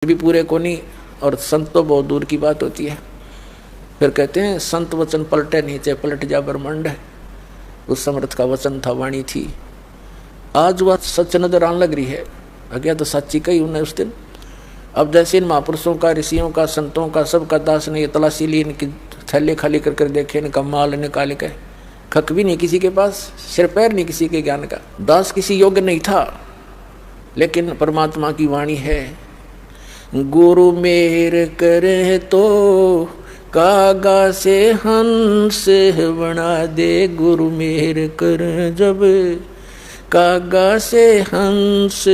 भी पूरे को नहीं, और संत तो बहुत दूर की बात होती है। फिर कहते हैं संत वचन पलटे नीचे पलट जा ब्रह्मांड। उस समर्थ का वचन था, वाणी थी, आज वह सच नजर आने लग रही है। अज्ञा तो सच्ची कही उन्हें उस दिन। अब जैसे इन महापुरुषों का, ऋषियों का, संतों का, सबका दास ने ये तलाशी ली, इनकी थैले खाली कर देखे, इनका माल निकाल के, खक भी नहीं किसी के पास, सिर पैर नहीं किसी के ज्ञान का। दास किसी योग्य नहीं था, लेकिन परमात्मा की वाणी है। गुरु मेहर करे तो कागा से हंस बना दे, गुरु मेहर कर जब कागा से हंस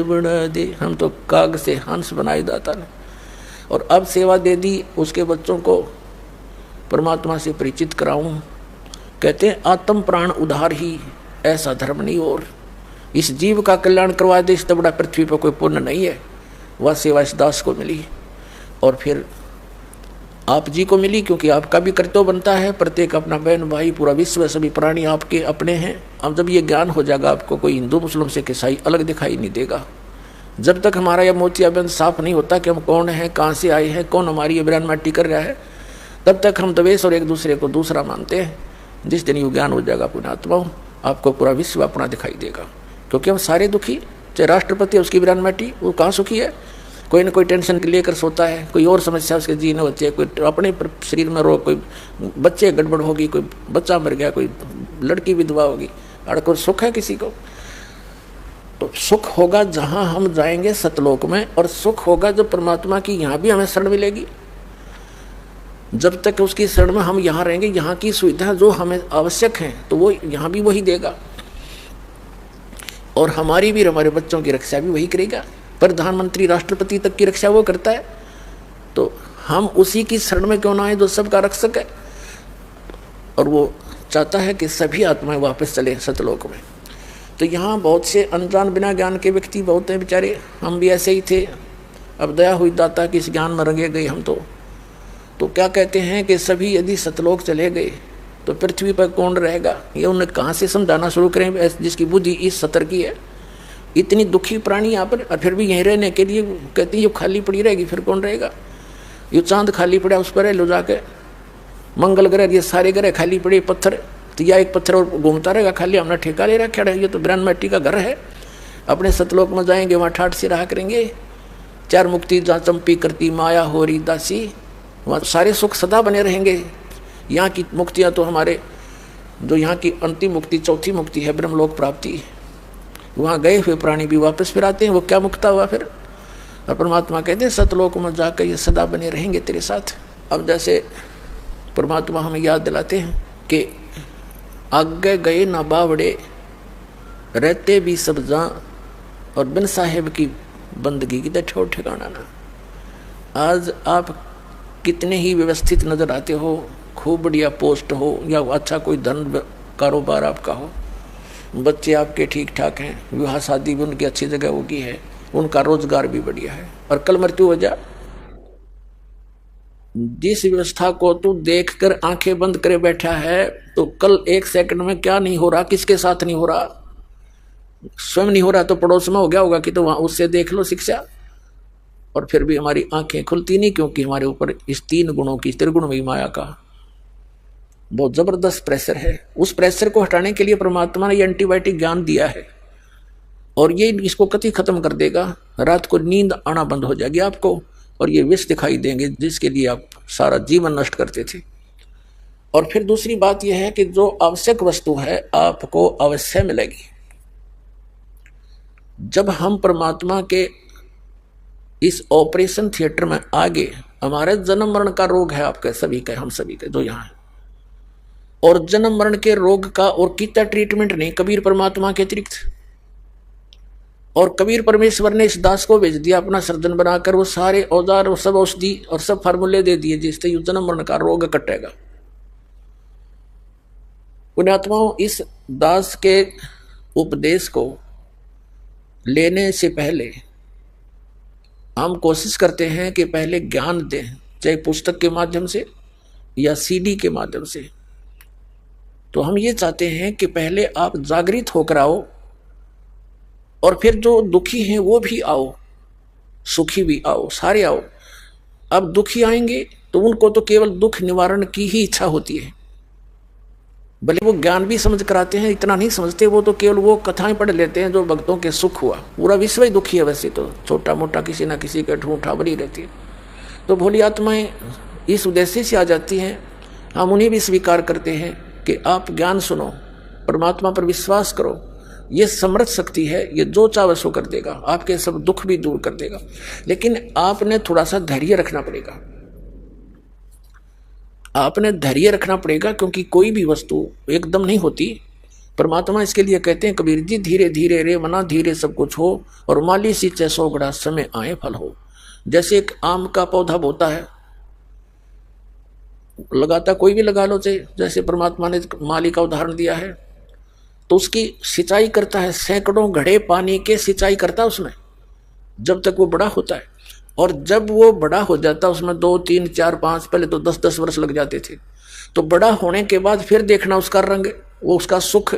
बना दे। हम तो काग से हंस बनाए दाता ने, और अब सेवा दे दी उसके बच्चों को परमात्मा से परिचित कराऊं। कहते हैं आत्म प्राण उधार ही ऐसा धर्म नहीं, और इस जीव का कल्याण करवा दे, इससे बड़ा पृथ्वी पर कोई पुण्य नहीं है। वह सेवा इस दास को मिली, और फिर आप जी को मिली, क्योंकि आपका भी कर्तव्य बनता है। प्रत्येक अपना बहन भाई, पूरा विश्व, सभी प्राणी आपके अपने हैं। अब जब ये ज्ञान हो जाएगा, आपको कोई हिंदू मुस्लिम से ईसाई अलग दिखाई नहीं देगा। जब तक हमारा यह मोतियाबिंद साफ नहीं होता कि हम कौन हैं, कहाँ से आए हैं, कौन हमारी ये ब्रांड माटी कर रहा है, तब तक हम द्वेष और एक दूसरे को दूसरा मानते हैं। जिस दिन ये ज्ञान हो जाएगा पुण्यात्माओं, आपको पूरा विश्व अपना दिखाई देगा। क्योंकि हम सारे दुखी, चाहे राष्ट्रपति है उसकी ब्रांड माटी, वो कहाँ सुखी है? कोई ना कोई टेंशन लेकर सोता है, कोई और समस्या उसके जीने होती है, कोई अपने शरीर में रोग, कोई बच्चे गड़बड़ होगी, कोई बच्चा मर गया, कोई लड़की विधवा होगी, और कोई सुख है किसी को? तो सुख होगा जहां हम जाएंगे सतलोक में, और सुख होगा जब परमात्मा की यहाँ भी हमें शरण मिलेगी। जब तक उसकी शरण में हम यहाँ रहेंगे, यहाँ की सुविधा जो हमें आवश्यक है तो वो यहाँ भी वही देगा, और हमारी भी, हमारे बच्चों की रक्षा भी वही करेगा। प्रधानमंत्री राष्ट्रपति तक की रक्षा वो करता है, तो हम उसी की शरण में क्यों ना आए जो सबका रक्षक है। और वो चाहता है कि सभी आत्माएं वापस चले सतलोक में। तो यहाँ बहुत से अनजान बिना ज्ञान के व्यक्ति बहुत हैं बेचारे, हम भी ऐसे ही थे। अब दया हुई दाता कि इस ज्ञान में रंगे गए हम तो क्या कहते हैं कि सभी यदि सतलोक चले गए तो पृथ्वी पर कौन रहेगा? ये उन्हें कहाँ से समझाना शुरू करें, जिसकी बुद्धि इस सतर की है। इतनी दुखी प्राणी यहाँ पर, और फिर भी यहीं रहने के लिए कहती है ये खाली पड़ी रहेगी, फिर कौन रहेगा? ये चांद खाली पड़ा, उस पर लो जाके। मंगल ग्रह, ये सारे ग्रह खाली पड़े, पत्थर, तो या एक पत्थर और घूमता रहेगा खाली, हमने ठेका ले रखा है। ये तो ब्रह्म मिट्टी का घर है। अपने सतलोक में जाएंगे, वहाँ ठाठ से रहा करेंगे। चार मुक्ति जहाँ चंपी करती माया हो रही दासी, वहाँ सारे सुख सदा बने रहेंगे। यहाँ की मुक्तियाँ तो हमारे, जो यहाँ की अंतिम मुक्ति, चौथी मुक्ति है ब्रह्मलोक प्राप्ति, वहाँ गए हुए प्राणी भी वापस फिर आते हैं। वो क्या मुक्ता हुआ फिर? और परमात्मा कहते हैं सतलोक में जाकर ये सदा बने रहेंगे तेरे साथ। अब जैसे परमात्मा हमें याद दिलाते हैं कि आगे गए ना बावड़े, रहते भी सब जहाँ, और बिन साहेब की बंदगी की ठोर ठिकाना ना। आज आप कितने ही व्यवस्थित नजर आते हो, खूब बढ़िया पोस्ट हो, या अच्छा कोई धन कारोबार आपका हो, बच्चे आपके ठीक ठाक हैं, विवाह शादी भी उनकी अच्छी जगह होगी है, उनका रोजगार भी बढ़िया है, और कल मृत्यु हो जा, जिस व्यवस्था को तू देखकर आंखें बंद करे बैठा है, तो कल एक सेकंड में क्या नहीं हो रहा, किसके साथ नहीं हो रहा, स्वयं नहीं हो रहा तो पड़ोस में हो गया होगा कि, तो वहां उससे देख लो शिक्षा। और फिर भी हमारी आंखें खुलती नहीं, क्योंकि हमारे ऊपर इस तीन गुणों की, त्रिगुणमयी माया का बहुत जबरदस्त प्रेशर है। उस प्रेशर को हटाने के लिए परमात्मा ने ये एंटीबायोटिक ज्ञान दिया है, और ये इसको कति खत्म कर देगा। रात को नींद आना बंद हो जाएगी आपको, और ये विष दिखाई देंगे जिसके लिए आप सारा जीवन नष्ट करते थे। और फिर दूसरी बात यह है कि जो आवश्यक वस्तु है आपको अवश्य मिलेगी। जब हम परमात्मा के इस ऑपरेशन थिएटर में आगे, हमारे जन्म मरण का रोग है आपके सभी का, हम सभी के जो यहाँ है, और जन्म मरण के रोग का और कितना ट्रीटमेंट नहीं कबीर परमात्मा के अतिरिक्त। और कबीर परमेश्वर ने इस दास को भेज दिया अपना सर्जन बनाकर, वो सारे औजार और सब औषधि और सब फार्मूले दे दिए जिससे जन्म मरण का रोग कटेगा। पुण्यात्माओं, इस दास के उपदेश को लेने से पहले हम कोशिश करते हैं कि पहले ज्ञान दें, चाहे पुस्तक के माध्यम से या सीडी के माध्यम से। तो हम ये चाहते हैं कि पहले आप जागृत होकर आओ, और फिर जो दुखी हैं वो भी आओ, सुखी भी आओ, सारे आओ। अब दुखी आएंगे तो उनको तो केवल दुख निवारण की ही इच्छा होती है, भले वो ज्ञान भी समझ कराते हैं, इतना नहीं समझते, वो तो केवल वो कथाएं पढ़ लेते हैं जो भक्तों के सुख हुआ। पूरा विश्व ही दुखी है वैसे तो, छोटा मोटा किसी ना किसी के ठूठा भरी रहती है। तो भोली आत्माएं इस उद्देश्य से आ जाती हैं, हम उन्हें भी स्वीकार करते हैं कि आप ज्ञान सुनो, परमात्मा पर विश्वास करो, ये समर्थ शक्ति है, ये जो चाहे सो कर देगा, आपके सब दुख भी दूर कर देगा। लेकिन आपने थोड़ा सा धैर्य रखना पड़ेगा, आपने धैर्य रखना पड़ेगा, क्योंकि कोई भी वस्तु एकदम नहीं होती। परमात्मा इसके लिए कहते हैं कबीर जी, धीरे धीरे रे मना धीरे सब कुछ हो, और माली सींचे सौ गड़ा समय आए फल हो। जैसे एक आम का पौधा बोता है, लगाता कोई भी लगा लो, जैसे परमात्मा ने माली का उदाहरण दिया है, तो उसकी सिंचाई करता है, सैकड़ों घड़े पानी के सिंचाई करता है उसमें, जब तक वो बड़ा होता है। और जब वो बड़ा हो जाता है, उसमें 2, 3, 4, 5, पहले तो 10-10 वर्ष लग जाते थे। तो बड़ा होने के बाद फिर देखना उसका रंग, वो उसका सुख,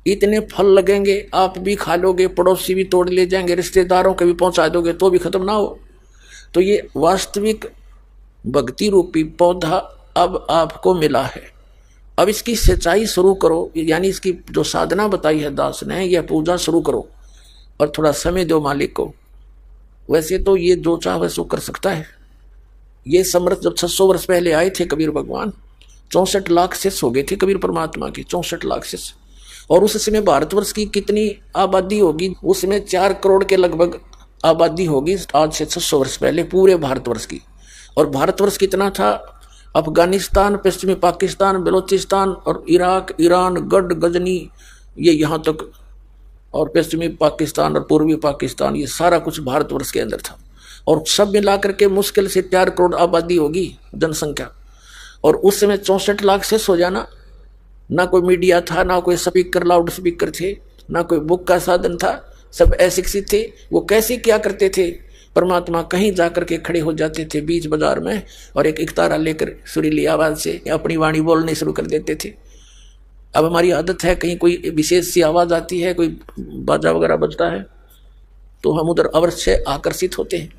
इतने फल लगेंगे, आप भी खा लोगे, पड़ोसी भी तोड़ ले जाएंगे, रिश्तेदारों के भी पहुंचा दोगे तो भी खत्म ना हो। तो ये वास्तविक भक्ति रूपी पौधा अब आपको मिला है। अब इसकी सिंचाई शुरू करो, यानी इसकी जो साधना बताई है दास ने, यह पूजा शुरू करो और थोड़ा समय दो मालिक को। वैसे तो ये जो चाहे सो कर सकता है। ये समर्थ जब 600 वर्ष पहले आए थे कबीर भगवान, 64 लाख शिष्य हो गए थे कबीर परमात्मा की, 64 लाख शिष्य। और उस समय भारतवर्ष की कितनी आबादी होगी, उसमें 4 करोड़ के लगभग आबादी होगी आज से 600 वर्ष पहले पूरे भारतवर्ष की। और भारतवर्ष कितना था, अफगानिस्तान, पश्चिमी पाकिस्तान, बलूचिस्तान और इराक, ईरान, गढ़, गजनी, ये यहाँ तक, और पश्चिमी पाकिस्तान और पूर्वी पाकिस्तान, ये सारा कुछ भारतवर्ष के अंदर था। और सब मिलाकर के मुश्किल से 4 करोड़ आबादी होगी जनसंख्या। और उस समय 64 लाख से हो जाना, ना कोई मीडिया था, ना कोई स्पीकर लाउड स्पीकर थे, ना कोई बुक का साधन था, सब अशिक्षित थे। वो कैसे क्या करते थे, परमात्मा कहीं जाकर के खड़े हो जाते थे बीच बाजार में, और एक इकतारा लेकर सुरीली आवाज से अपनी वाणी बोलने शुरू कर देते थे। अब हमारी आदत है, कहीं कोई विशेष सी आवाज आती है, कोई बाजा वगैरह बजता है, तो हम उधर अवश्य आकर्षित होते हैं।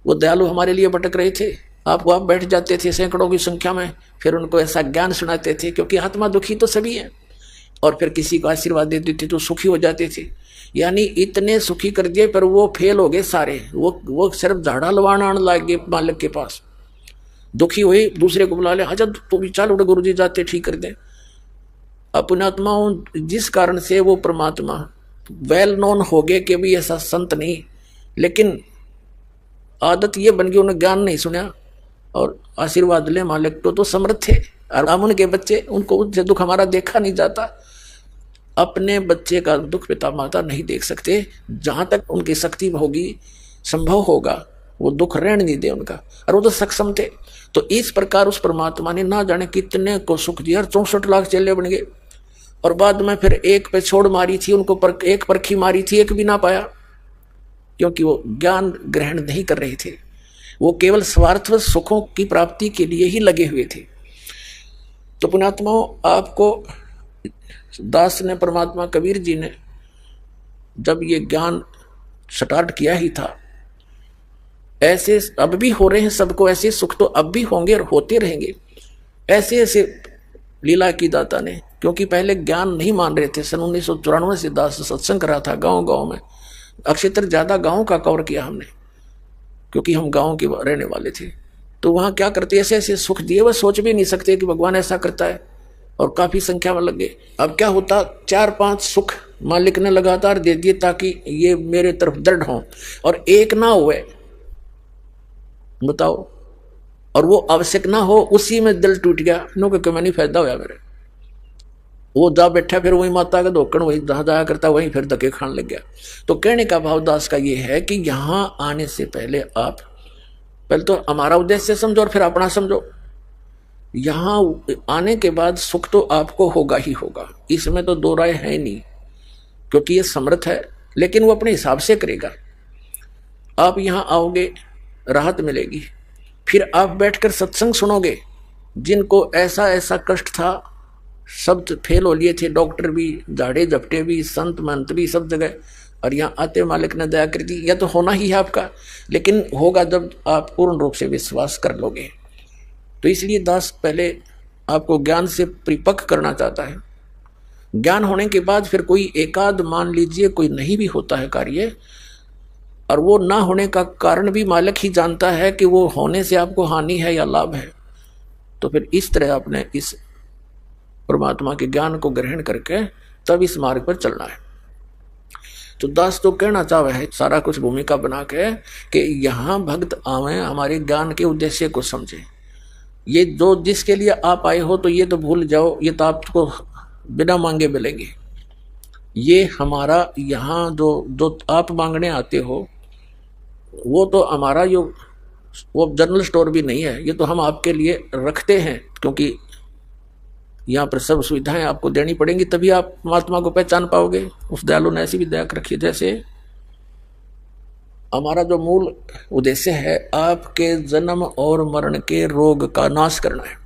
वो दयालु हमारे लिए भटक रहे थे, आप वहाँ बैठ जाते थे सैकड़ों की संख्या में, फिर उनको ऐसा ज्ञान सुनाते थे, क्योंकि आत्मा दुखी तो सभी है, और फिर किसी को आशीर्वाद देते थे तो सुखी हो जाते थे। यानी इतने सुखी कर दिए, पर वो फेल हो गए सारे। वो सिर्फ झाड़ा लवाना आने लग गए मालिक के पास। दुखी हुए, दूसरे को बुला ले, अच्छा तू भी चल उठे, गुरु जी जाते ठीक कर दे। अपने आत्माओं जिस कारण से वो परमात्मा वेल नोन हो गए कि भी ऐसा संत नहीं, लेकिन आदत ये बन गई, उन्हें ज्ञान नहीं सुना और आशीर्वाद ले मालिक तो समर्थ थे। और हम उनके बच्चे, उनको उनसे दुख हमारा देखा नहीं जाता। अपने बच्चे का दुख पिता माता नहीं देख सकते, जहां तक उनकी शक्ति होगी, संभव होगा, वो दुख रहने नहीं दे उनका। और वो तो सक्षम थे। तो इस प्रकार उस परमात्मा ने ना जाने कितने को सुख दिया, 64 लाख चेले बन गए। और बाद में फिर एक पे छोड़ मारी थी उनको, एक परखी मारी थी, एक भी ना पाया, क्योंकि वो ज्ञान ग्रहण नहीं कर रहे थे। वो केवल स्वार्थवश सुखों की प्राप्ति के लिए ही लगे हुए थे। तो पुण्यात्माओं, आपको दास ने, परमात्मा कबीर जी ने जब ये ज्ञान स्टार्ट किया ही था, ऐसे अब भी हो रहे हैं सबको, ऐसे सुख तो अब भी होंगे और होते रहेंगे। ऐसे ऐसे लीला की दाता ने, क्योंकि पहले ज्ञान नहीं मान रहे थे। सन 1994 से दास सत्संग करा था गांव गांव में, अक्षेत्र ज्यादा गांव का कवर किया हमने, क्योंकि हम गांव के रहने वाले थे। तो वहां क्या करते, ऐसे ऐसे सुख दिए, वह सोच भी नहीं सकते कि भगवान ऐसा करता है, और काफी संख्या में लग गए। अब क्या होता, 4-5 सुख मालिक ने लगातार दे दिए ताकि ये मेरे तरफ दृढ़ हो, और एक ना हुए, बताओ, और वो आवश्यक ना हो, उसी में दिल टूट गया, नो कि मैं नहीं फायदा होया मेरे। वो जा बैठा, फिर वही माता का धोकन, वही जहां जाया करता वहीं फिर धक्के खाने लग गया। तो कहने का भाव दास का ये है कि यहां आने से पहले आप पहले तो हमारा उद्देश्य समझो और फिर अपना समझो। यहां आने के बाद सुख तो आपको होगा ही होगा, इसमें तो दो राय है नहीं, क्योंकि ये समर्थ है, लेकिन वो अपने हिसाब से करेगा। आप यहां आओगे, राहत मिलेगी, फिर आप बैठकर सत्संग सुनोगे। जिनको ऐसा ऐसा कष्ट था, सब फेल हो लिए थे, डॉक्टर भी, झाड़े झपटे भी, संत महंत भी, सब जगह और यहाँ आते मालिक ने दया कर दी। यह तो होना ही है आपका, लेकिन होगा जब आप पूर्ण रूप से विश्वास कर लोगे। तो इसलिए दास पहले आपको ज्ञान से परिपक्व करना चाहता है। ज्ञान होने के बाद फिर कोई एकाध मान लीजिए कोई नहीं भी होता है कार्य, और वो ना होने का कारण भी मालिक ही जानता है कि वो होने से आपको हानि है या लाभ है, तो फिर इस तरह आपने इस परमात्मा के ज्ञान को ग्रहण करके तब इस मार्ग पर चलना है। तो दास तो कहना चाह रहा है सारा कुछ भूमिका बना के कि यहाँ भक्त आवे, हमारे ज्ञान के उद्देश्य को समझे। ये जो जिसके लिए आप आए हो तो ये तो भूल जाओ, ये तो आपको बिना मांगे मिलेंगे। ये हमारा यहाँ जो आप मांगने आते हो वो तो हमारा वो जनरल स्टोर भी नहीं है, ये तो हम आपके लिए रखते हैं, क्योंकि यहाँ पर सब सुविधाएं आपको देनी पड़ेंगी, तभी आप परमात्मा को पहचान पाओगे। उस दयालु ने ऐसी भी दया रखी है। जैसे हमारा जो मूल उद्देश्य है आपके जन्म और मरण के रोग का नाश करना है,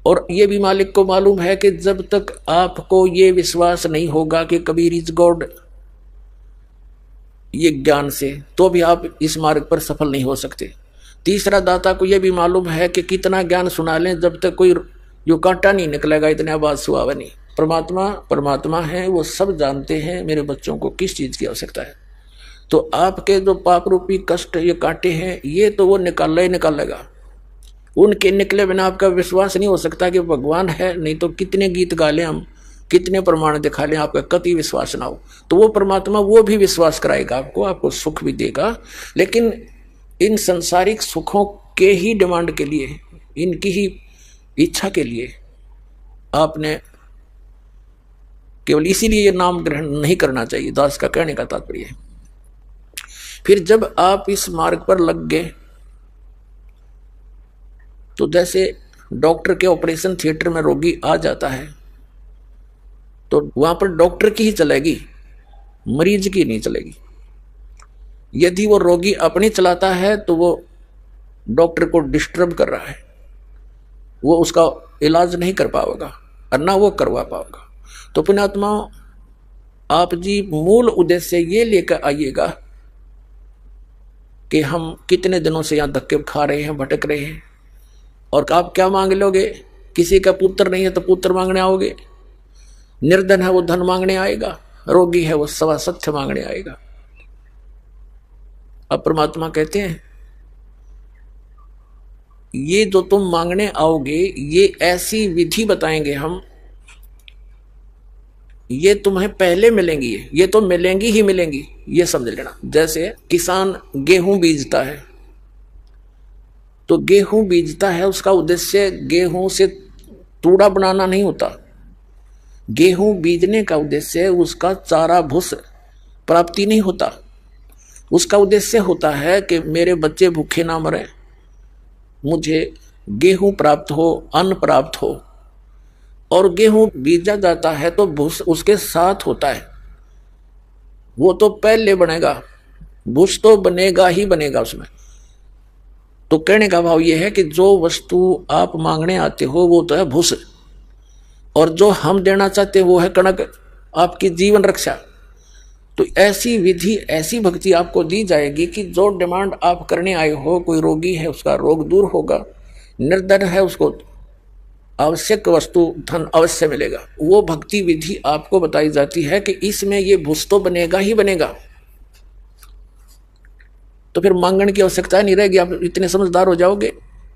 और ये भी मालिक को मालूम है कि जब तक आपको ये विश्वास नहीं होगा कि कबीर इज गॉड ये ज्ञान से, तो भी आप इस मार्ग पर सफल नहीं हो सकते। तीसरा, दाता को यह भी मालूम है कि कितना ज्ञान सुना लें, जब तक कोई यो कांटा नहीं निकलेगा इतने आवाज सुहावा नहीं। परमात्मा है, वो सब जानते हैं मेरे बच्चों को किस चीज की आवश्यकता है। तो आपके जो पाप रूपी कष्ट ये कांटे हैं, ये तो वो निकालेगा। उनके निकले बिना आपका विश्वास नहीं हो सकता कि भगवान है। नहीं तो कितने गीत गा लें हम, कितने प्रमाण दिखा लें, आपका कति विश्वास ना हो, तो वो परमात्मा वो भी विश्वास कराएगा आपको सुख भी देगा। लेकिन इन संसारिक सुखों के ही डिमांड के लिए, इनकी ही इच्छा के लिए आपने केवल इसीलिए ये नाम ग्रहण नहीं करना चाहिए। दास का कहने का तात्पर्य है। फिर जब आप इस मार्ग पर लग गए, तो जैसे डॉक्टर के ऑपरेशन थिएटर में रोगी आ जाता है तो वहां पर डॉक्टर की ही चलेगी, मरीज की नहीं चलेगी। यदि वो रोगी अपनी चलाता है तो वो डॉक्टर को डिस्टर्ब कर रहा है, वो उसका इलाज नहीं कर पाएगा और ना वो करवा पाएगा। तो पुण्यात्मा, आप जी मूल उद्देश्य ये लेकर आइएगा कि हम कितने दिनों से यहाँ धक्के खा रहे हैं, भटक रहे हैं, और आप क्या मांग लोगे? किसी का पुत्र नहीं है तो पुत्र मांगने आओगे, निर्धन है वो धन मांगने आएगा, रोगी है वो सवा सत्य मांगने आएगा। अब परमात्मा कहते हैं ये जो तुम मांगने आओगे, ये ऐसी विधि बताएंगे हम, ये तुम्हें पहले मिलेंगी, ये तो मिलेंगी ही मिलेंगी, ये समझ लेना। जैसे किसान गेहूं बीजता है, तो गेहूं बीजता है, उसका उद्देश्य गेहूं से तूड़ा बनाना नहीं होता। गेहूं बीजने का उद्देश्य उसका चारा भूस प्राप्ति नहीं होता। उसका उद्देश्य होता है कि मेरे बच्चे भूखे ना मरे, मुझे गेहूं प्राप्त हो, अन्न प्राप्त हो। और गेहूं बीजा जाता है तो भूस उसके साथ होता है, वो तो पहले बनेगा, भूस तो बनेगा ही बनेगा उसमें। तो कहने का भाव यह है कि जो वस्तु आप मांगने आते हो वो तो है भूस, और जो हम देना चाहते हैं वो है कणक, आपकी जीवन रक्षा। तो ऐसी विधि, ऐसी भक्ति आपको दी जाएगी कि जो डिमांड आप करने आए हो, कोई रोगी है उसका रोग दूर होगा, निर्धन है उसको आवश्यक वस्तु धन अवश्य मिलेगा। वो भक्ति विधि आपको बताई जाती है कि इसमें ये भूस तो बनेगा ही बनेगा। तो फिर मांगने की आवश्यकता नहीं रहेगी, आप इतने समझदार हो जाओगे।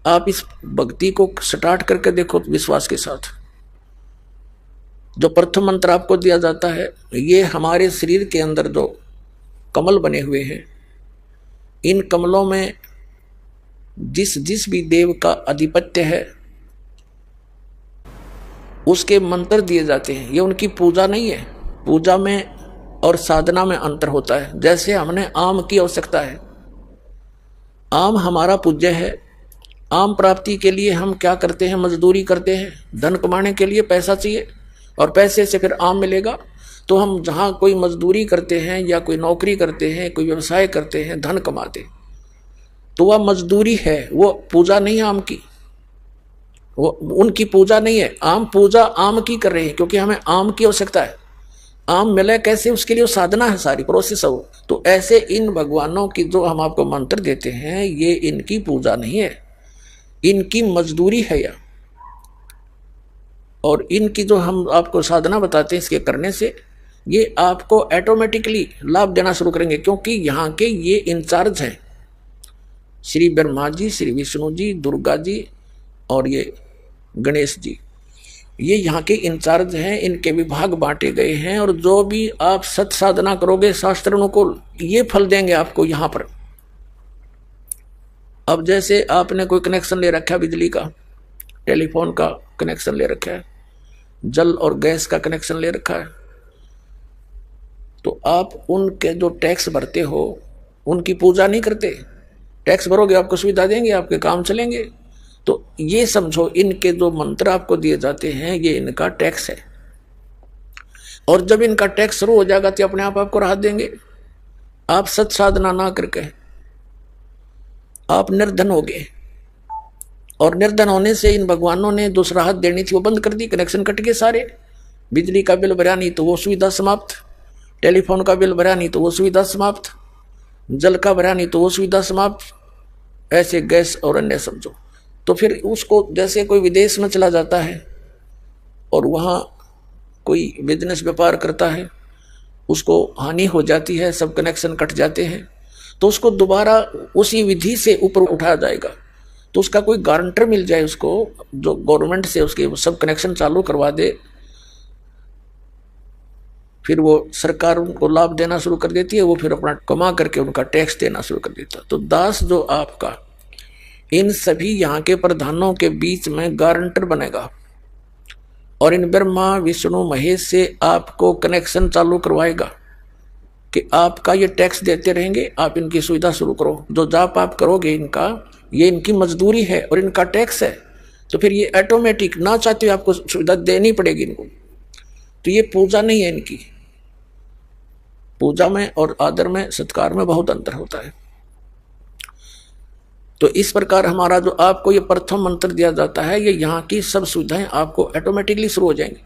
आप इस भक्ति को स्टार्ट करके देखो विश्वास के साथ। जो प्रथम मंत्र आपको दिया जाता है, ये हमारे शरीर के अंदर जो कमल बने हुए हैं, इन कमलों में जिस भी देव का आधिपत्य है उसके मंत्र दिए जाते हैं। ये उनकी पूजा नहीं है, पूजा में और साधना में अंतर होता है। जैसे हमने आम की आवश्यकता है, आम हमारा पूज्य है, आम प्राप्ति के लिए हम क्या करते हैं? मजदूरी करते हैं। धन कमाने के लिए पैसा चाहिए और पैसे से फिर आम मिलेगा। तो हम जहाँ कोई मजदूरी करते हैं या कोई नौकरी करते हैं, कोई व्यवसाय करते हैं, धन कमाते, तो वह मजदूरी है, वो पूजा नहीं है आम की, वो उनकी पूजा नहीं है। आम पूजा आम की कर रहे हैं क्योंकि हमें आम की आवश्यकता है। आम मिले कैसे, उसके लिए साधना है, सारी प्रोसेस है वो। तो ऐसे इन भगवानों की जो हम आपको मंत्र देते हैं, ये इनकी पूजा नहीं है, इनकी मजदूरी है यह। और इनकी जो हम आपको साधना बताते हैं, इसके करने से ये आपको ऑटोमेटिकली लाभ देना शुरू करेंगे, क्योंकि यहाँ के ये इंचार्ज हैं, श्री ब्रह्मा जी, श्री विष्णु जी, दुर्गा जी और ये गणेश जी, ये यहाँ के इंचार्ज हैं, इनके विभाग बांटे गए हैं। और जो भी आप सत साधना करोगे शास्त्र अनुकूल, ये फल देंगे आपको यहाँ पर। अब जैसे आपने कोई कनेक्शन ले रखा है, बिजली का, टेलीफोन का कनेक्शन ले रखा है, जल और गैस का कनेक्शन ले रखा है, तो आप उनके जो टैक्स भरते हो उनकी पूजा नहीं करते। टैक्स भरोगे, आपको सुविधा देंगे, आपके काम चलेंगे। तो ये समझो, इनके जो मंत्र आपको दिए जाते हैं, ये इनका टैक्स है। और जब इनका टैक्स शुरू हो जाएगा तो अपने आप आपको राहत देंगे। आप सत साधना ना करके आप निर्धन हो गए, और निर्धन होने से इन भगवानों ने जो राहत देनी थी वो बंद कर दी, कनेक्शन कट गए सारे। बिजली का बिल भरा नहीं तो वो सुविधा समाप्त, टेलीफोन का बिल भरा नहीं तो वो सुविधा समाप्त, जल का भरा नहीं तो वो सुविधा समाप्त, ऐसे गैस और अन्य समझो। तो फिर उसको, जैसे कोई विदेश में चला जाता है और वहाँ कोई बिजनेस व्यापार करता है, उसको हानि हो जाती है, सब कनेक्शन कट जाते हैं, तो उसको दोबारा उसी विधि से ऊपर उठाया जाएगा। तो उसका कोई गारंटर मिल जाए उसको, जो गवर्नमेंट से उसके सब कनेक्शन चालू करवा दे, फिर वो सरकार उनको लाभ देना शुरू कर देती है, वो फिर अपना कमा करके उनका टैक्स देना शुरू कर देता है। तो दास जो आपका इन सभी यहाँ के प्रधानों के बीच में गारंटर बनेगा, और इन ब्रह्मा विष्णु महेश से आपको कनेक्शन चालू करवाएगा कि आपका ये टैक्स देते रहेंगे, आप इनकी सुविधा शुरू करो। जो जाप आप करोगे इनका, ये इनकी मजदूरी है और इनका टैक्स है, तो फिर ये ऑटोमेटिक ना चाहते हुए आपको सुविधा देनी पड़ेगी इनको। तो ये पूजा नहीं है इनकी। पूजा में और आदर में, सत्कार में बहुत अंतर होता है। तो इस प्रकार हमारा जो आपको ये प्रथम मंत्र दिया जाता है, ये यहाँ की सब सुविधाएं आपको ऑटोमेटिकली शुरू हो जाएंगी।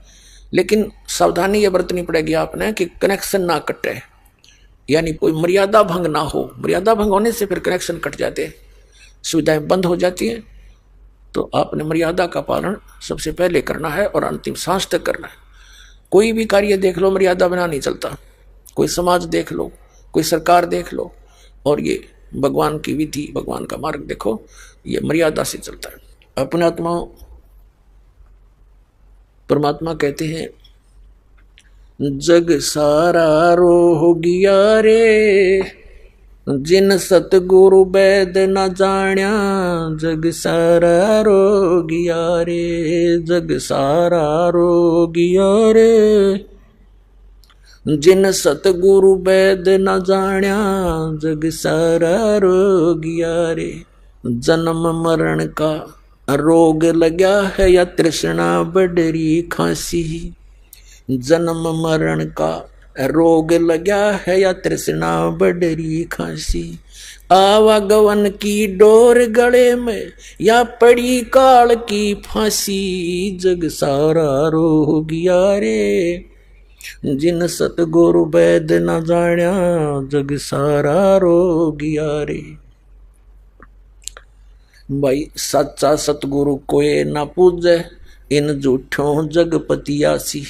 लेकिन सावधानी ये बरतनी पड़ेगी आपने कि कनेक्शन ना कटे, यानी कोई मर्यादा भंग ना हो। मर्यादा भंग होने से फिर कनेक्शन कट जाते हैं, सुविधाएं बंद हो जाती हैं। तो आपने मर्यादा का पालन सबसे पहले करना है और अंतिम सांस तक करना है। कोई भी कार्य देख लो, मर्यादा बिना नहीं चलता। कोई समाज देख लो, कोई सरकार देख लो, और ये भगवान की विधि, भगवान का मार्ग देखो, ये मर्यादा से चलता है। अपने आत्मा परमात्मा कहते हैं, जग सारा रोह गया रे, जिन सतगुरु वैद न जाण्या, जग सारा रो गया रे, जग सारा रो गया रे, जिन सतगुरु वैद न जाण्या, जग सारा रो गया रे। जन्म मरण का रोग लगा है या तृष्णा बडरी खांसी, जन्म मरण का रोग लगा है या तृष्णा बडरी खांसी, आवागवन की डोर गले में या पड़ी काल की फांसी, जग सारा रो गया रे, जिन सतगुरु वैद न जाण्या, जग सारा रो गया रे। भाई सच्चा सतगुरु कोई न पूजे, इन झूठों जगपतियासी,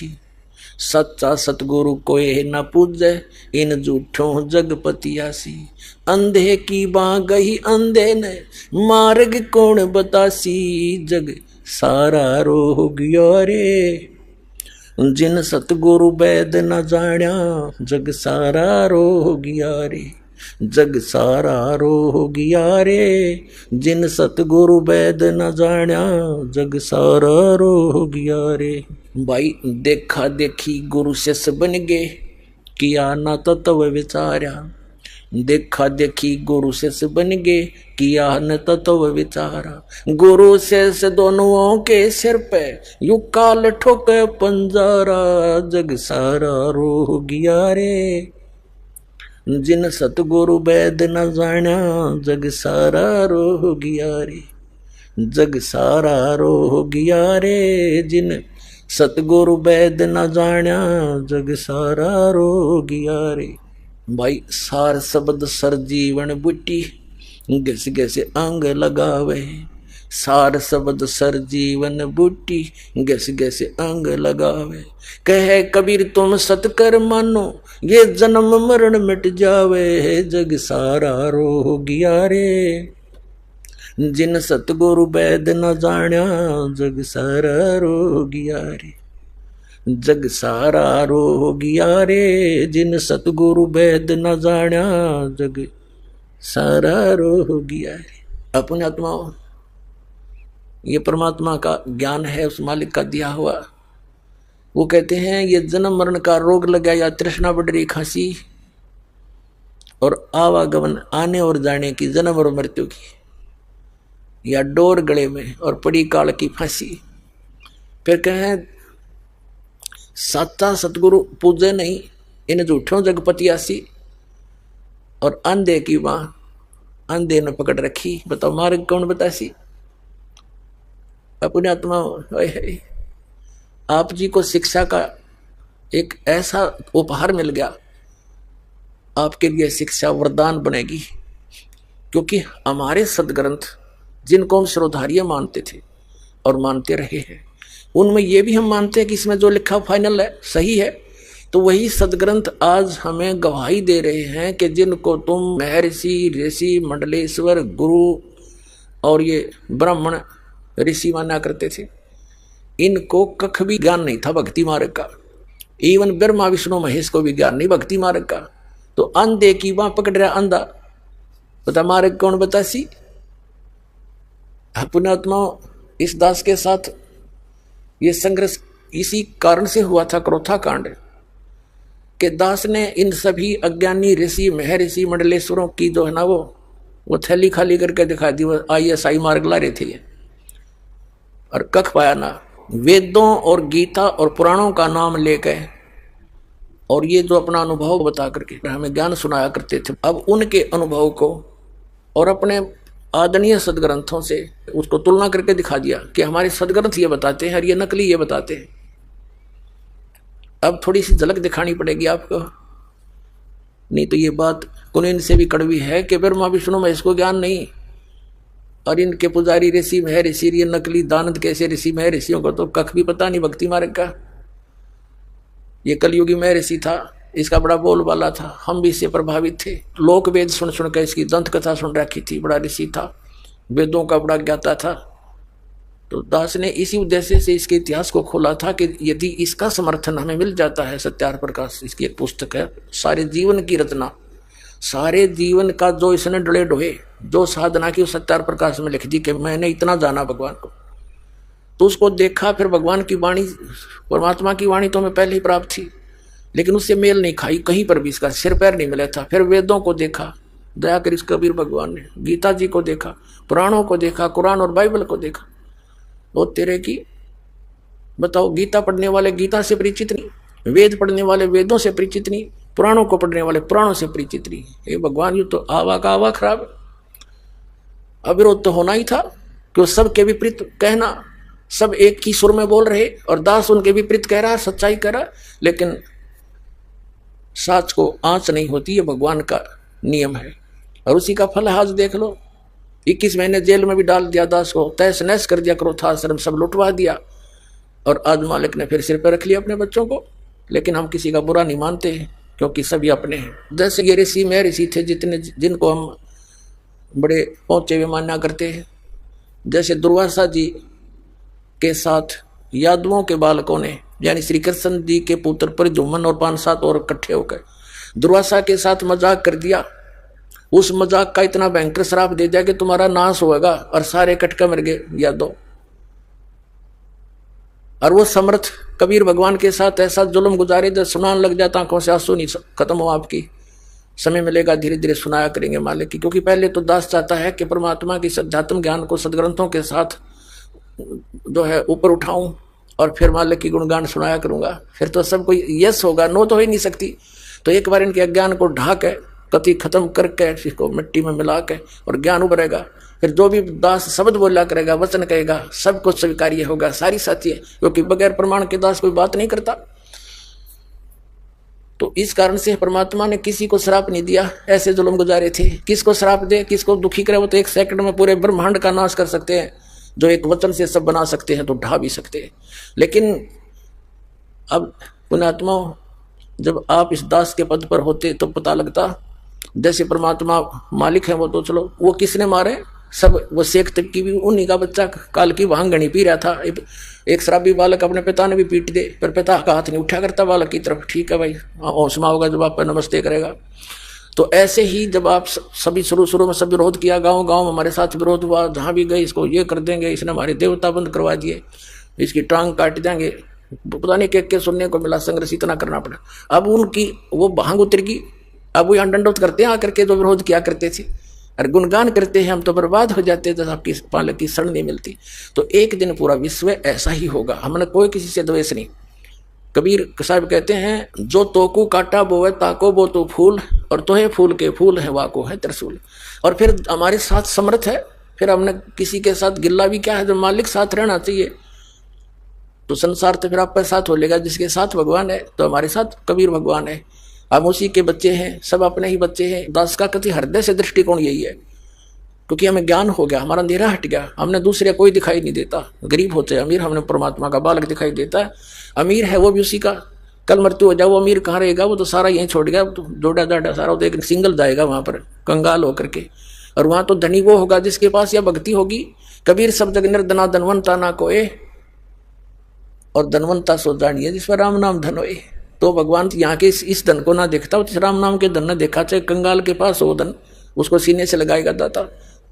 सच्चा सतगुरु कोई न पूजे, इन झूठों जगपतियासी, अंधे की बाँ गई अंधे ने, मार्ग कौन बतासी, जग सारा रो गया रे, जिन सतगुरु वैद न जाण्या, जग सारा रो गया रे, जग सारा रो गया रे, जिन सतगुरु वैद न जाण्या, जग सारा रो गया रे। भाई देखा देखी गुरु शिष्य बन गए, किया ना तत्व विचारा, देखा देखी गुरु शिष्य बन गए, किया न तत्व विचारा, गुरु शिष्य दोनों के सिर पे यू काल ठोके पंजारा, जग सारा रो गया रे, जिन सतगुरु वैद न जाण्या, जग सारा रो गया रे, जग सारा रो गया रे, जिन सतगुरु वैद न जाण्या जग सारा रोगिया रे। भाई सार शब्द सर जीवन बुटी घस घस अंग लगावे। सार शब्द सर जीवन बूटी घस घस अंग लगावे। कहे कबीर तुम सतकर मानो ये जन्म मरण मिट जावे। जग सारा रोगिया रे जिन सतगुरु वैद न जाण्या जग सारा रोगिया रे। जग सारा रोगिया रे जिन सतगुरु वैद न जाण्या जग सारा रोगिया रे। अपने आत्माओं ये परमात्मा का ज्ञान है, उस मालिक का दिया हुआ। वो कहते हैं ये जन्म मरण का रोग लगा या तृष्णा बढ़ रही खांसी और आवागमन आने और जाने की जन्म और मृत्यु की, या डोर गले में और पड़ी काल की फांसी। फिर कहें साता सतगुरु पूजे नहीं इन झूठों जगपतियासी। और अंधे की मां अंधे ने पकड़ रखी, बताओ मार्ग कौन बतासी। अपने आत्मा आप जी को शिक्षा का एक ऐसा उपहार मिल गया, आपके लिए शिक्षा वरदान बनेगी। क्योंकि हमारे सदग्रंथ जिनको हम श्रोधार्य मानते थे और मानते रहे हैं, उनमें ये भी हम मानते हैं कि इसमें जो लिखा फाइनल है सही है। तो वही सदग्रंथ आज हमें गवाही दे रहे हैं कि जिनको तुम महर्षि ऋषि मंडलेश्वर गुरु और ये ब्राह्मण ऋषि माना करते थे, इनको कख भी ज्ञान नहीं था भक्ति मार्ग का। इवन ब्रह्मा विष्णु महेश को भी ज्ञान नहीं भक्ति मार्ग का। तो अंधे की बां पकड़ रहा अंधा, बता मार्ग कौन बतासी। अपने आत्मा इस दास के साथ ये संघर्ष इसी कारण से हुआ था, क्रोथा कांड के दास ने इन सभी अज्ञानी ऋषि महर्षि मंडलेश्वरों की जो है ना वो थैली खाली करके दिखा दी। वो ISI मार्ग ला रहे थे और कख पाया ना। वेदों और गीता और पुराणों का नाम लेकर और ये जो अपना अनुभव बता करके हमें ज्ञान सुनाया करते थे, अब उनके अनुभव को और अपने आदरणीय सदग्रंथों से उसको तुलना करके दिखा दिया कि हमारे सदग्रंथ ये बताते हैं और ये नकली ये बताते हैं। अब थोड़ी सी झलक दिखानी पड़ेगी आपको, नहीं तो ये बात कुलीन से भी कड़वी है कि ब्रह्मा विष्णु में इसको ज्ञान नहीं और इनके पुजारी ऋषि महर्षि ये नकली दानंद कैसे ऋषि महर्षियों को तो कख भी पता नहीं भक्ति मार्ग का। ये कलयुगी महर्षि था, इसका बड़ा बोलबाला था, हम भी इससे प्रभावित थे। लोक वेद सुन सुनकर इसकी दंत कथा सुन रखी थी, बड़ा ऋषि था, वेदों का बड़ा ज्ञाता था। तो दास ने इसी उद्देश्य से इसके इतिहास को खोला था कि यदि इसका समर्थन हमें मिल जाता है, सत्यार प्रकाश इसकी एक पुस्तक है, सारे जीवन की रचना, सारे जीवन का जो इसने डले डोहे जो साधना की, सत्यार प्रकाश में लिख दी कि मैंने इतना जाना भगवान को। तो उसको देखा, फिर भगवान की वाणी परमात्मा की वाणी तो हमें पहले ही प्राप्त थी, लेकिन उससे मेल नहीं खाई, कहीं पर भी इसका सिर पैर नहीं मिला था। फिर वेदों को देखा, दया कर इस कबीर भगवान ने गीता जी को देखा, पुराणों को देखा, कुरान और बाइबल को देखा। वो तेरे की बताओ, गीता पढ़ने वाले गीता से परिचित नहीं, वेद पढ़ने वाले वेदों से परिचित नहीं, पुराणों को पढ़ने वाले पुराणों से परिचित नहीं। ये भगवान यू तो आवा का आवा खराब। अविरोध तो होना ही था कि वो सबके विपरीत कहना, सब एक ही सुर में बोल रहे और दास उनके विपरीत कह रहा, सच्चाई कह रहा, लेकिन साच को आंच नहीं होती, ये भगवान का नियम है। और उसी का फल आज देख लो, 21 महीने जेल में भी डाल दिया दास को, तहस नहस कर दिया, क्रोधाश्रम सब लुटवा दिया। और आज मालिक ने फिर सिर पर रख लिया अपने बच्चों को। लेकिन हम किसी का बुरा नहीं मानते हैं, क्योंकि सभी अपने हैं। जैसे ये ऋषि में ऋषि थे जिनको हम बड़े पहुंचे हुए मान्या करते हैं, जैसे दुर्वासा जी के साथ यादवों के बालकों ने, यानी श्री कृष्ण जी के पुत्र प्रद्युम्न और 5-7 और इकट्ठे होकर दुर्वासा के साथ मजाक कर दिया। उस मजाक का इतना भयंकर श्राप दे दिया कि तुम्हारा नाश होगा, और सारे कटका मर गए यादव। और वो समर्थ कबीर भगवान के साथ ऐसा जुल्म गुजारे, जब सुनाने लग जाता आंखों से आंसू नहीं खत्म हो आपकी। समय मिलेगा धीरे धीरे सुनाया करेंगे मालिक की, क्योंकि पहले तो दास चाहता है कि परमात्मा की सध्यात्म ज्ञान को सदग्रंथों के साथ जो है ऊपर उठाऊं और फिर मालिक की गुणगान सुनाया करूंगा। फिर तो सब कोई यस होगा, नो तो हो ही नहीं सकती। तो एक बार इनके अज्ञान को ढाक है कति खत्म करके इसको मिट्टी में मिला के और ज्ञान उभरेगा। फिर जो भी दास शब्द बोला करेगा, वचन कहेगा, सब कुछ स्वीकार्य होगा, सारी सत्य है, क्योंकि बगैर प्रमाण के दास कोई बात नहीं करता। तो इस कारण से परमात्मा ने किसी को श्राप नहीं दिया, ऐसे जुल्म गुजारे थे। किसको श्राप दे, किसको दुखी करे, वो तो एक सेकंड में पूरे ब्रह्मांड का नाश कर सकते हैं। जो एक वचन से सब बना सकते हैं तो ढा भी सकते हैं। लेकिन अब पुण्यात्मा, जब आप इस दास के पद पर होते तो पता लगता, जैसे परमात्मा मालिक है वो तो चलो, वो किसने मारे सब, वो शेख तक की भी उन्हीं का बच्चा काल की भांगनी पी रहा था। एक शराबी बालक अपने पिता ने भी पीट दे, पर पिता का हाथ नहीं उठा करता बालक की तरफ, ठीक है भाई हौसला होगा जब आप पर नमस्ते करेगा। तो ऐसे ही जब आप सभी शुरू में सब विरोध किया, गांव गांव हमारे साथ विरोध हुआ, जहां भी गए इसको ये कर देंगे, इसने हमारे देवता बंद करवा दिए, इसकी टांग काट देंगे, पता नहीं क्या सुनने को मिला, संघर्ष इतना करना पड़ा। अब उनकी वो भांग उतर गई, अब वो यहाँ दंडोत करते हैं आकर के जो विरोध किया करते थे, और गुणगान करते हैं हम तो बर्बाद हो जाते हैं, जब आपकी पालक की शरण नहीं मिलती। तो एक दिन पूरा विश्व ऐसा ही होगा। हमने कोई किसी से द्वेष नहीं। कबीर साहब कहते हैं, जो तोकू काटा बोवे ताको बो तो फूल, और तोहे फूल के फूल है वाको है त्रिशूल। और फिर हमारे साथ समर्थ है, फिर हमने किसी के साथ गिल्ला भी क्या है, जब मालिक साथ रहना चाहिए तो संसार तो फिर आपके साथ हो लेगा। जिसके साथ भगवान है तो हमारे साथ कबीर भगवान है, हम उसी के बच्चे हैं, सब अपने ही बच्चे हैं। दास का कति हृदय से दृष्टिकोण यही है, क्योंकि हमें ज्ञान हो गया, हमारा अंधेरा हट गया, हमने दूसरे कोई दिखाई नहीं देता। गरीब होते अमीर, हमने परमात्मा का बालक दिखाई देता है। अमीर है वो भी उसी का, कल मृत्यु हो जाए वो अमीर कहाँ रहेगा, वो तो सारा यहीं छोड़ गया, तो जोड़ा जाड़ा सारा तो एक सिंगल जाएगा वहां पर कंगाल होकर के। और वहां तो धनी वो होगा जिसके पास यह भक्ति होगी। कबीर सब जग निर्धना धनवंता ना कोए, और धनवंता सो जानिए जिस पर राम नाम धन होए। तो भगवान यहाँ के इस धन को ना देखता, वो राम नाम के धन न देखा। चाहे कंगाल के पास हो धन, उसको सीने से लगाएगा दाता,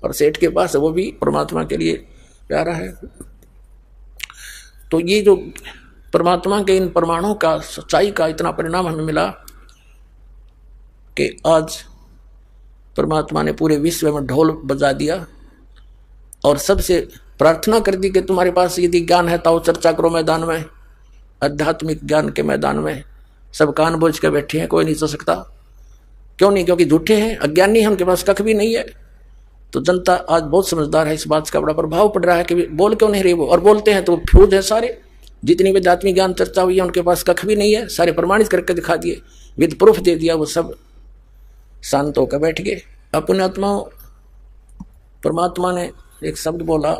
और सेठ के पास वो भी परमात्मा के लिए प्यारा है। तो ये जो परमात्मा के इन प्रमाणों का, सच्चाई का इतना परिणाम हमें मिला कि आज परमात्मा ने पूरे विश्व में ढोल बजा दिया, और सबसे प्रार्थना कर दी कि तुम्हारे पास यदि ज्ञान है तो चर्चा करो मैदान में, आध्यात्मिक ज्ञान के मैदान में। सब कान बोझ के बैठे हैं, कोई नहीं चल सकता। क्यों नहीं? क्योंकि झूठे हैं, अज्ञानी हैं, उनके पास कख भी नहीं है। तो जनता आज बहुत समझदार है, इस बात का बड़ा प्रभाव पड़ रहा है कि बोल क्यों नहीं रही वो, और बोलते हैं तो फ्यूज है सारे। जितनी भी आध्यात्मिक ज्ञान चर्चा हुई है उनके पास कख भी नहीं है, सारे प्रमाणित करके दिखा दिए, विद प्रूफ दे दिया, वो सब शांत होकर बैठ गए। अपने आत्मा परमात्मा ने एक शब्द बोला,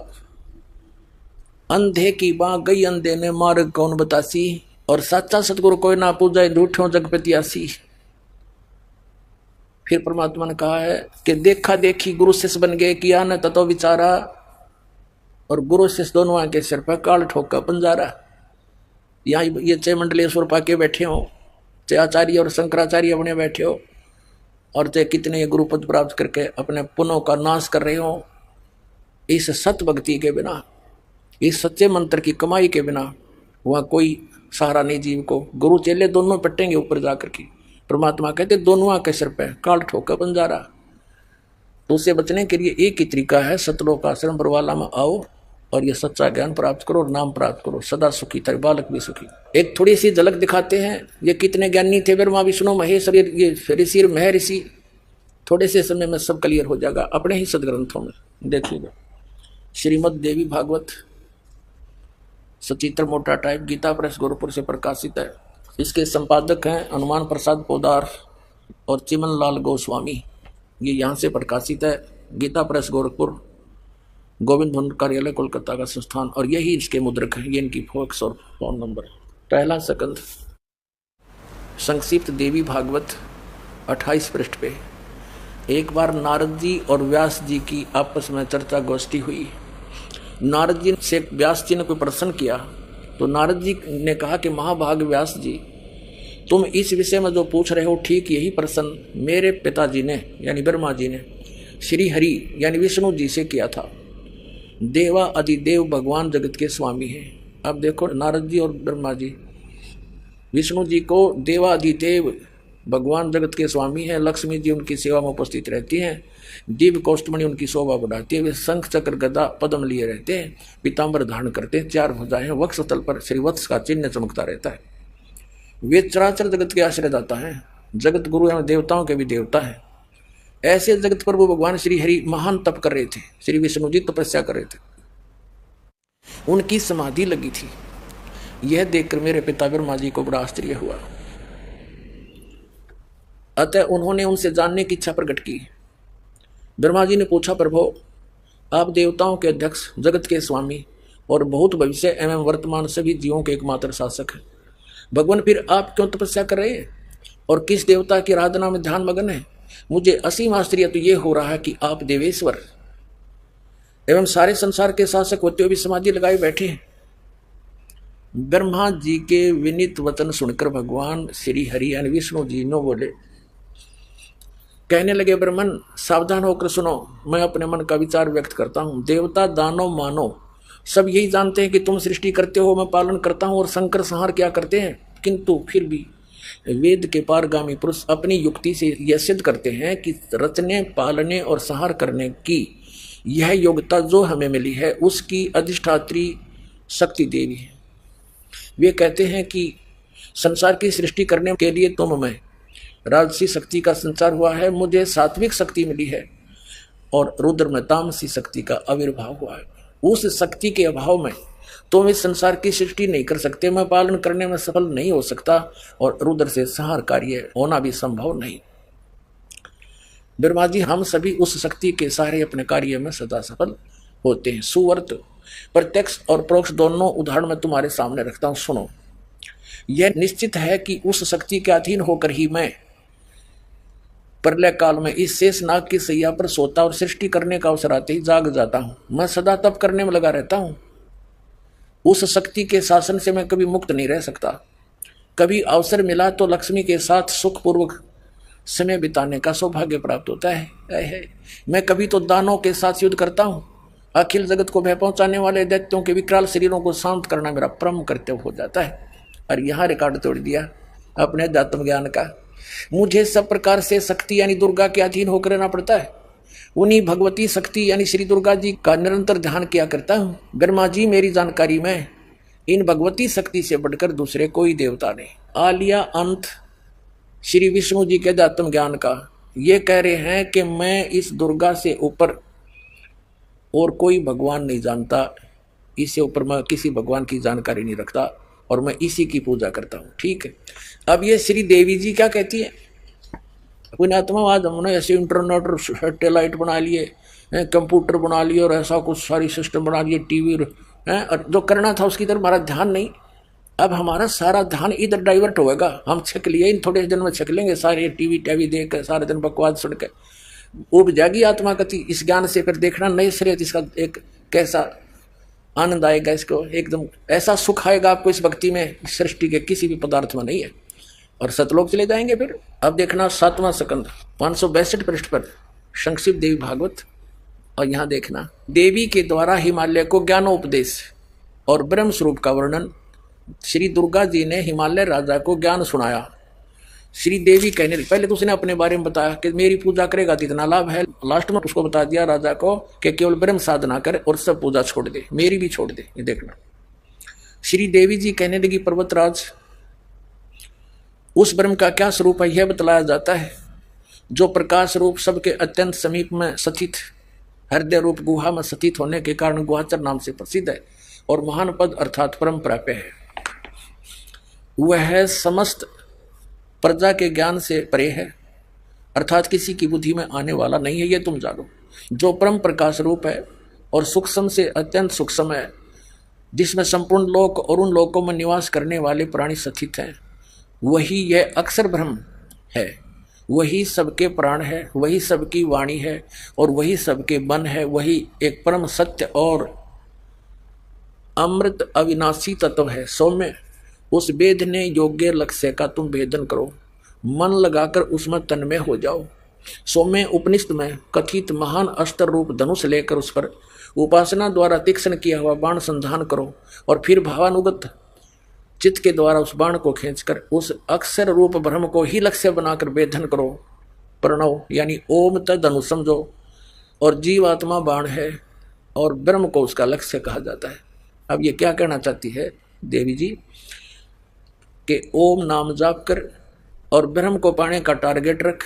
अंधे की बाँ गई अंधे ने मार्ग कौन बतासी, और सच्चा सतगुरु कोई ना पूजाए झूठों जग प्रत्यासी। फिर परमात्मा ने कहा है कि देखा देखी गुरु शिष्य बन गए, किया न ततो विचारा, और गुरु शिष्य दोनों के सिर पर काल ठोका पंजारा। यहाँ ये 6 मंडलेश्वर पाके बैठे हो, चाहे आचार्य और शंकराचार्य बने बैठे हो, और चाहे कितने ये गुरु पद प्राप्त करके अपने पुनों का नाश कर रहे हो, इस सत भक्ति के बिना, इस सच्चे मंत्र की कमाई के बिना वहाँ कोई सहारा नहीं जीव को। गुरु चेले दोनों पटेंगे ऊपर जाकर के। परमात्मा कहते दोनों के सिर पे काल ठोका बंजारा। तो उससे बचने के लिए एक ही तरीका है, सतलोक आश्रम बरवाला में आओ और ये सच्चा ज्ञान प्राप्त करो और नाम प्राप्त करो, सदा सुखी तेरे बालक भी सुखी। एक थोड़ी सी झलक दिखाते हैं, ये कितने ज्ञानी थे ब्रह्मा विष्णु महेश, ये ऋषि महर्षि। थोड़े से समय में सब क्लियर हो जाएगा, अपने ही सदग्रंथों में देखिएगा। श्रीमद् देवी भागवत सचित्र मोटा टाइप, गीता प्रेस गोरखपुर से प्रकाशित है। इसके संपादक हैं हनुमान प्रसाद पोदार और चिमन लाल गोस्वामी। ये यहाँ से प्रकाशित है, गीता प्रेस गोरखपुर, गोविंद भवन कार्यालय कोलकाता का संस्थान, और यही इसके मुद्रक है। ये इनकी फॉक्स और फोन नंबर। पहला सकंद संक्षिप्त देवी भागवत 28 पृष्ठ पे। एक बार नारद जी और व्यास जी की आपस में चर्चा गोष्ठी हुई। नारद जी से व्यास जी ने कोई प्रश्न किया तो नारद जी ने कहा कि महाभाग व्यास जी, तुम इस विषय में जो पूछ रहे हो ठीक यही प्रश्न मेरे पिताजी ने यानी ब्रह्मा जी ने श्री हरि यानी विष्णु जी से किया था। देवा अधिदेव भगवान जगत के स्वामी हैं। अब देखो नारद जी और ब्रह्मा जी विष्णु जी को देवा अधिदेव भगवान जगत के स्वामी हैं। लक्ष्मी जी उनकी सेवा में उपस्थित रहती हैं। दिव्य कौष्टमणि उनकी शोभा बढ़ाती है। वे शंख चक्र गदा पद्म लिए रहते हैं, पीताम्बर धारण करते हैं, 4 भुजाएं, वक्षस्थल पर श्रीवत्स का चिन्ह चमकता रहता है। वे चराचर जगत के आश्रयदाता हैं, जगत गुरु एवं देवताओं के भी देवता हैं। ऐसे जगत प्रभु भगवान श्री हरि महान तप कर रहे थे, श्री विष्णु जी तपस्या कर रहे थे, उनकी समाधि लगी थी। यह देखकर मेरे पिता ब्रह्मा जी को बड़ा आश्चर्य हुआ। अतः उन्होंने उनसे जानने की इच्छा प्रकट की। ब्रह्मा जी ने पूछा, प्रभु आप देवताओं के अध्यक्ष, जगत के स्वामी और बहुत भविष्य एवं वर्तमान सभी जीवों के एकमात्र शासक हैं, भगवान फिर आप क्यों तपस्या कर रहे हैं और किस देवता की आराधना में ध्यान मगन है? मुझे असीम आश्चर्य तो ये हो रहा है कि आप देवेश्वर एवं सारे संसार के शासक होते हुए भी समाधि लगाए बैठे हैं। ब्रह्मा जी के विनीत वचन सुनकर भगवान श्री हरि यानी विष्णु जी नो बोले, कहने लगे, ब्रह्मन सावधान होकर सुनो, मैं अपने मन का विचार व्यक्त करता हूँ। देवता दानव मानव सब यही जानते हैं कि तुम सृष्टि करते हो, मैं पालन करता हूँ और संकर संहार क्या करते हैं, किंतु फिर भी वेद के पारगामी पुरुष अपनी युक्ति से यह सिद्ध करते हैं कि रचने, पालने और संहार करने की यह योग्यता जो हमें मिली है उसकी अधिष्ठात्री शक्ति देवी है। वे कहते हैं कि संसार की सृष्टि करने के लिए तुम में राजसी शक्ति का संचार हुआ है, मुझे सात्विक शक्ति मिली है और रुद्र में तामसी शक्ति का आविर्भाव हुआ है। उस शक्ति के अभाव में तुम इस संसार की सृष्टि नहीं कर सकते, मैं पालन करने में सफल नहीं हो सकता और रुद्र से संहार कार्य होना भी संभव नहीं। ब्रह्मा जी हम सभी उस शक्ति के सहारे अपने कार्य में सदा सफल होते हैं। सुवर्त प्रत्यक्ष और परोक्ष दोनों उदाहरण मैं तुम्हारे सामने रखता हूं, सुनो। यह निश्चित है कि उस शक्ति के अधीन होकर ही मैं प्रलय काल में इस शेष नाग की सैया पर सोता और सृष्टि करने का अवसर आते ही जाग जाता हूं। मैं सदा तप करने में लगा रहता हूं। उस शक्ति के शासन से मैं कभी मुक्त नहीं रह सकता। कभी अवसर मिला तो लक्ष्मी के साथ सुखपूर्वक समय बिताने का सौभाग्य प्राप्त होता है। मैं कभी तो दानों के साथ युद्ध करता हूँ। अखिल जगत को भय पहुंचाने वाले दैत्यों के विकराल शरीरों को शांत करना मेरा परम कर्तव्य हो जाता है। और यहाँ रिकॉर्ड तोड़ दिया अपने अध्यात्म ज्ञान का। मुझे सब प्रकार से शक्ति यानी दुर्गा के अधीन होकर रहना पड़ता है। उन्हीं भगवती शक्ति यानी श्री दुर्गा जी का निरंतर ध्यान किया करता हूँ। ब्रह्मा जी मेरी जानकारी में इन भगवती शक्ति से बढ़कर दूसरे कोई देवता नहीं। आलिया अंत श्री विष्णु जी के अध्यात्म ज्ञान का ये कह रहे हैं कि मैं इस दुर्गा से ऊपर और कोई भगवान नहीं जानता, इससे ऊपर मैं किसी भगवान की जानकारी नहीं रखता और मैं इसी की पूजा करता हूँ। ठीक है। अब ये श्री देवी जी क्या कहती है? पुण्यात्मावाद हमने ऐसे इंटरनेट और सैटेलाइट बना लिए, कंप्यूटर बना लिए और ऐसा कुछ सारी सिस्टम बना लिए, टीवी और जो करना था उसकी तरफ हमारा ध्यान नहीं। अब हमारा सारा ध्यान इधर डाइवर्ट होएगा। हम छक लिए, इन थोड़े दिन में छक लेंगे सारे टीवी देख कर, सारे दिन बकवास सुन के उब जाएगी आत्मा गति। इस ज्ञान से फिर देखना नए सिरे इसका एक कैसा आनंद आएगा, इसको एकदम ऐसा सुख आएगा आपको इस भक्ति में, सृष्टि के किसी भी पदार्थ में नहीं है। और सतलोक चले जाएंगे फिर। अब देखना 7वां स्कंद 562 पृष्ठ पर संक्षिप्त देवी भागवत। और यहाँ देखना देवी के द्वारा हिमालय को ज्ञानोपदेश और ब्रह्म स्वरूप का वर्णन। श्री दुर्गा जी ने हिमालय राजा को ज्ञान सुनाया। श्री देवी कहने लगी, पहले तो उसने अपने बारे में बताया कि मेरी पूजा करेगा तो इतना लाभ है। लास्ट में उसको बता दिया राजा को कि केवल ब्रह्म साधना कर और सब पूजा छोड़ दे, मेरी भी छोड़ दे। ये देखना श्री देवी जी कहने लगी, पर्वतराज उस ब्रह्म का क्या स्वरूप है यह बतलाया जाता है, जो प्रकाश रूप सबके अत्यंत समीप में स्थित हृदय रूप गुहा में स्थित होने के कारण गुहाचर नाम से प्रसिद्ध है और महान पद अर्थात परम प्राप्य है। वह समस्त प्रजा के ज्ञान से परे है, अर्थात किसी की बुद्धि में आने वाला नहीं है, ये तुम जानो। जो परम प्रकाश रूप है और सूक्ष्म से अत्यंत सूक्ष्म है, जिसमें संपूर्ण लोक और उन लोकों में निवास करने वाले प्राणी स्थित हैं, वही यह अक्षर ब्रह्म है। वही सबके प्राण है, वही सबकी वाणी है और वही सबके मन है। वही एक परम सत्य और अमृत अविनाशी तत्व है। सौम्य उस भेदने योग्य लक्ष्य का तुम भेदन करो, मन लगाकर उसमें तन्मय हो जाओ। सौम्य उपनिषद में कथित महान अस्त्र रूप धनुष लेकर उस पर उपासना द्वारा तीक्ष्ण किया हुआ बाण संधान करो और फिर भावानुगत चित्त के द्वारा उस बाण को खींचकर उस अक्षर रूप ब्रह्म को ही लक्ष्य बनाकर भेदन करो। प्रणव यानी ओम तद अनु समझो और जीवात्मा बाण है और ब्रह्म को उसका लक्ष्य कहा जाता है। अब ये क्या कहना चाहती है देवी जी कि ओम नाम जाप कर और ब्रह्म को पाने का टारगेट रख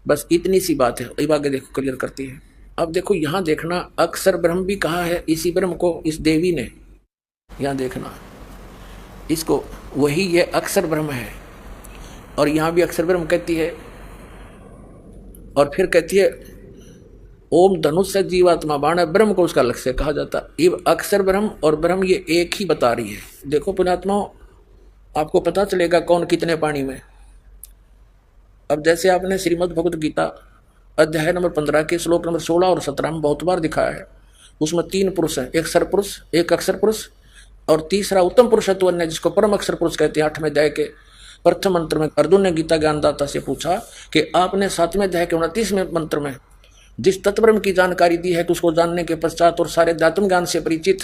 बस इतनी सी बात है, अब आगे देखो क्लियर करती है। अब देखो यहां देखना, अक्षर ब्रह्म भी कहा है इसी ब्रह्म को इस देवी ने, यहां देखना इसको, वही ये अक्षर ब्रह्म है। और यहां भी अक्षर ब्रह्म कहती है, और फिर कहती है ओम धनुष से जीवात्मा बाण है, ब्रह्म को उसका लक्ष्य कहा जाता। ये अक्षर ब्रह्म और ब्रह्म ये एक ही बता रही है। देखो पुण्यात्माओं, आपको पता चलेगा कौन कितने पानी में। अब जैसे आपने श्रीमद् भगवत गीता अध्याय नंबर 15 के श्लोक नंबर 16 और 17 में बहुत बार दिखाया है, उसमें 3 पुरुष हैं, एक सरपुरुष, एक अक्षर पुरुष और तीसरा उत्तम पुरुषत्व अन्य, जिसको परम अक्षर पुरुष कहते हैं। 8वें अध्याय के प्रथम मंत्र में अर्जुन ने गीता ज्ञानदाता से पूछा कि आपने 7वें अध्याय के 29वें मंत्र में जिस तत्वब्रह्म की जानकारी दी है कि उसको जानने के पश्चात और सारे अध्यात्म ज्ञान से परिचित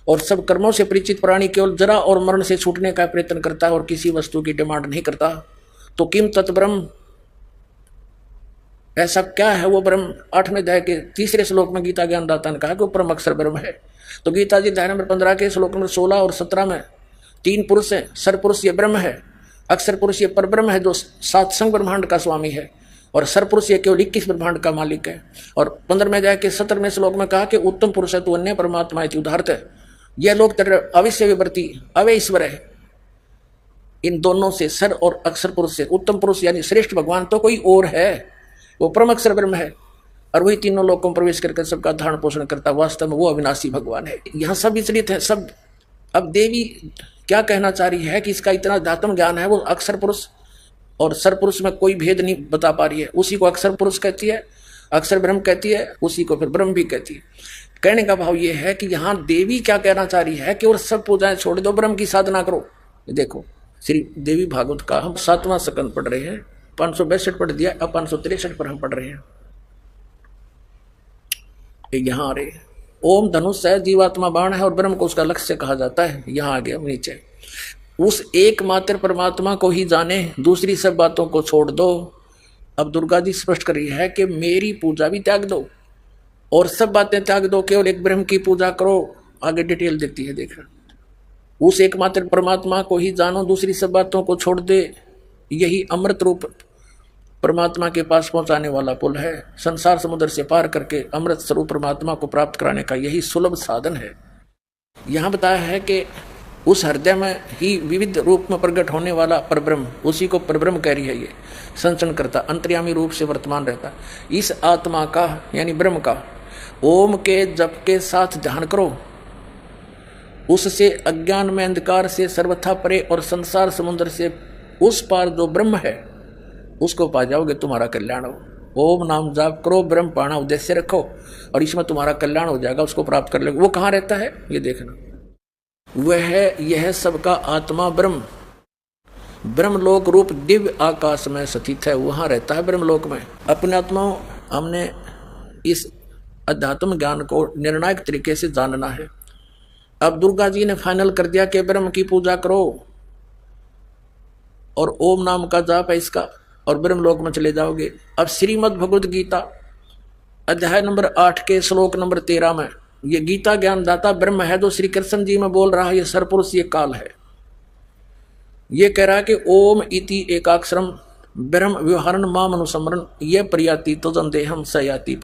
और सब कर्मों से परिचित प्राणी केवल जरा और मरण से छूटने का प्रयत्न करता है और किसी वस्तु की डिमांड नहीं करता, तो किम तत्ब्रह्म, ऐसा क्या है वो ब्रह्म। 8वें अध्याय के तीसरे श्लोक में गीता ज्ञानदाता ने कहा कि वो परम अक्षर ब्रह्म है। तो गीता जी अध्याय नंबर 15 के श्लोक नंबर 16 और 17 में 3 पुरुष हैं, सर पुरुष ये ब्रह्म है, अक्षर पुरुष ये पर ब्रह्म है जो 7 संग ब्रह्मांड का स्वामी है, और सर पुरुष ये केवल 21 ब्रह्मांड का मालिक है। और 15वें अध्याय के 17वें श्लोक में कहा कि उत्तम पुरुष है तो अन्य परमात्मा इति उदाहरत है, यह लोग अवश्य विवर्ती अवय ईश्वर है। इन दोनों से, सर और अक्षर पुरुष से, उत्तम पुरुष यानी श्रेष्ठ भगवान तो कोई और है, वो परम अक्षर ब्रह्म है, और वही तीनों लोगों में प्रवेश करके सबका धारण पोषण करता, वास्तव में वो अविनाशी भगवान है। यहाँ सब विचलित है सब। अब देवी क्या कहना चाह रही है कि इसका इतना अध्यात्म ज्ञान है, वो अक्षर पुरुष और सर पुरुष में कोई भेद नहीं बता पा रही है। उसी को अक्षर पुरुष कहती है, अक्षर ब्रह्म कहती है, उसी को फिर ब्रह्म भी कहती है। कहने का भाव ये है कि यहाँ देवी क्या कहना चाह रही है कि और सब पूजाएं छोड़ दो, ब्रह्म की साधना करो। देखो श्री देवी भागवत का हम 7वां स्कंद पढ़ रहे हैं, 562 पढ़ दिया, अब 563 पर हम पढ़ रहे हैं। यहाँ आ रहे, ओम धनुष है, जीवात्मा बाण है और ब्रह्म को उसका लक्ष्य कहा जाता है। यहाँ आ गया नीचे, उस एकमात्र परमात्मा को ही जाने, दूसरी सब बातों को छोड़ दो। अब दुर्गा जी स्पष्ट कर रही है कि मेरी पूजा भी त्याग दो और सब बातें त्याग दो, केवल एक ब्रह्म की पूजा करो। आगे डिटेल देती है, देखना, उस एकमात्र परमात्मा को ही जानो, दूसरी सब बातों को छोड़ दे। यही अमृत रूप परमात्मा के पास पहुंचाने वाला पुल है। संसार समुद्र से पार करके अमृत स्वरूप परमात्मा को प्राप्त कराने का यही सुलभ साधन है। यहाँ बताया है कि उस हृदय में ही विविध रूप में प्रकट होने वाला परब्रह्म, उसी को परब्रह्म कह रही है। ये संचरण करता, अंतर्यामी रूप से वर्तमान रहता। इस आत्मा का यानी ब्रह्म का ओम के जप के साथ ध्यान करो, उससे अज्ञान में अंधकार से सर्वथा परे और संसार समुद्र से उस पार जो ब्रह्म है उसको पा जाओगे, तुम्हारा कल्याण हो। ओम नाम जाप करो, ब्रह्म पाना उद्देश्य रखो और इसमें तुम्हारा कल्याण हो जाएगा, उसको प्राप्त कर लोगे। वो कहाँ रहता है ये देखना, वह यह सबका आत्मा ब्रह्म ब्रह्मलोक रूप दिव्य आकाश में स्थित है, वहां रहता है ब्रह्मलोक में। अपने आत्मा हमने इस अध्यात्म ज्ञान को निर्णायक तरीके से जानना है। अब दुर्गा जी ने फाइनल कर दिया कि ब्रह्म की पूजा करो और ओम नाम का जाप है इसका, और ब्रह्मलोक में चले जाओगे। अब श्रीमद् भगवद गीता अध्याय नंबर 8 के श्लोक नंबर 13 में ये गीता ज्ञानदाता ब्रह्म है जो श्री कृष्ण जी में बोल रहा है, ये सरपुरुष, ये काल है। ये कह रहा है कि ओम इति एकाक्षरम ब्रह्म व्यवहारण माम अनुसमरण ये प्रयाति तो जन देहम सयाति